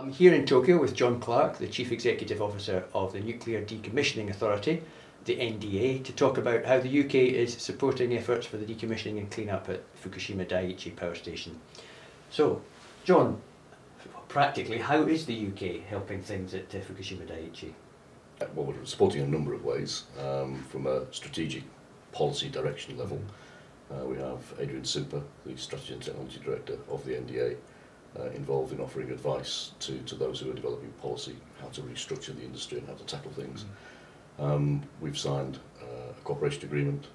I'm here in Tokyo with John Clarke, the Chief Executive Officer of the Nuclear Decommissioning Authority, the NDA, to talk about how the UK is supporting efforts for the decommissioning and clean-up at Fukushima Daiichi power station. So, John, practically, how is the UK helping things at Fukushima Daiichi? Well, we're supporting in a number of ways. From a strategic policy direction level, we have Adrian Simper, the Strategy and Technology Director of the NDA, involved in offering advice to those who are developing policy, how to restructure the industry and how to tackle things. We've signed a cooperation agreement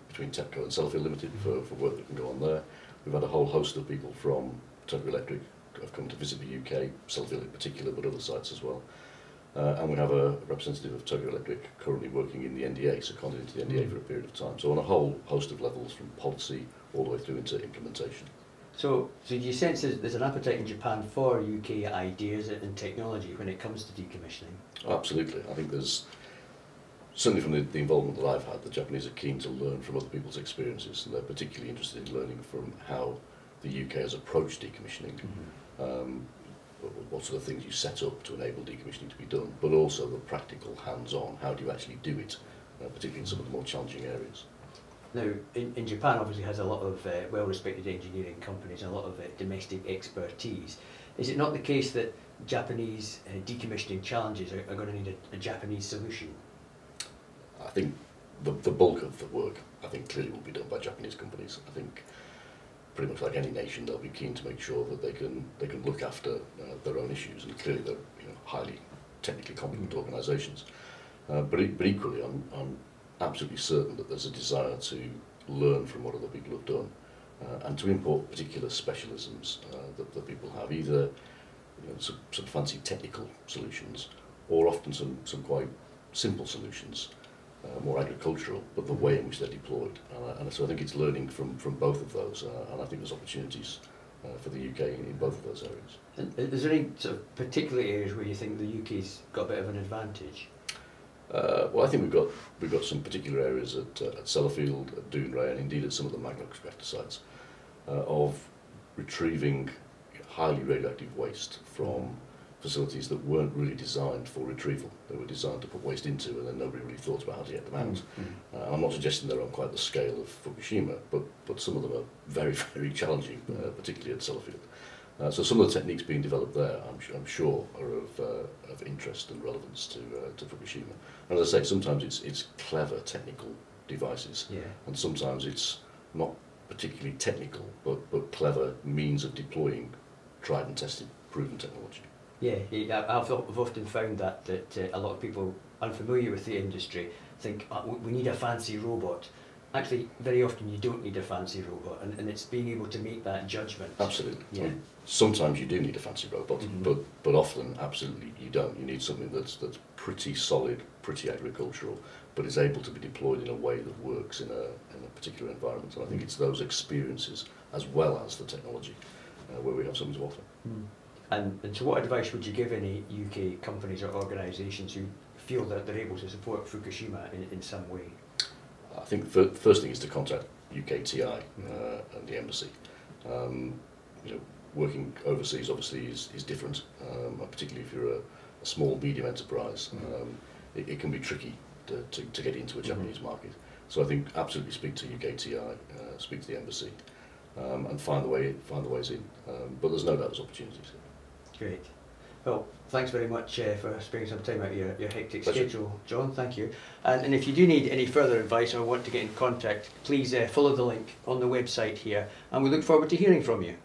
between TEPCO and Sellafield Limited for work that can go on there. We've had a whole host of people from Tokyo Electric who have come to visit the UK, Sellafield in particular, but other sites as well. And we have a representative of Tokyo Electric currently working in the NDA, seconded into the NDA for a period of time. So on a whole host of levels, from policy all the way through into implementation. So do you sense there's an appetite in Japan for UK ideas and technology when it comes to decommissioning? Absolutely. I think there's, certainly from the involvement that I've had, the Japanese are keen to learn from other people's experiences, and they're particularly interested in learning from how the UK has approached decommissioning, what sort of things you set up to enable decommissioning to be done, but also the practical hands-on, how do you actually do it, particularly in some of the more challenging areas. Now, in Japan obviously has a lot of well-respected engineering companies and a lot of domestic expertise. Is it not the case that Japanese decommissioning challenges are going to need a Japanese solution? I think the bulk of the work, I think, clearly will be done by Japanese companies. I think pretty much like any nation, they'll be keen to make sure that they can look after their own issues, and clearly they're highly technically competent organisations. But equally, I'm absolutely certain that there's a desire to learn from what other people have done and to import particular specialisms that people have, either some fancy technical solutions or often some quite simple solutions, more agricultural, but the way in which they're deployed. And so I think it's learning from both of those, and I think there's opportunities for the UK in both of those areas. And is there any sort of particular areas where you think the UK's got a bit of an advantage? Well, I think we've got some particular areas at Sellafield, at Dounreay, and indeed at some of the Magnox reactor sites, of retrieving highly radioactive waste from facilities that weren't really designed for retrieval. They were designed to put waste into, and then nobody really thought about how to get them out. I'm not suggesting they're on quite the scale of Fukushima, but some of them are very, very challenging, particularly at Sellafield. So some of the techniques being developed there, I'm sure, are of interest and relevance to Fukushima. And as I say, sometimes it's clever technical devices, and sometimes it's not particularly technical, but clever means of deploying tried and tested, proven technology. Yeah, I've often found that a lot of people unfamiliar with the industry think, we need a fancy robot. Actually, very often you don't need a fancy robot, and it's being able to make that judgment. Absolutely. Yeah. I mean, sometimes you do need a fancy robot, but often, absolutely, you don't. You need something that's pretty solid, pretty agricultural, but is able to be deployed in a way that works in a particular environment. And I think it's those experiences, as well as the technology, where we have something to offer. And so what advice would you give any UK companies or organisations who feel that they're able to support Fukushima in some way? I think the first thing is to contact UKTI and the embassy. Working overseas obviously is different, particularly if you're a small, medium enterprise. It can be tricky to get into a Japanese market. So I think absolutely speak to UKTI, speak to the embassy, and find the ways in. But there's no doubt there's opportunities. Great. Well, thanks very much for spending some time out of your hectic Pleasure. schedule, John. Thank you. And if you do need any further advice or want to get in contact, please follow the link on the website here, and we look forward to hearing from you.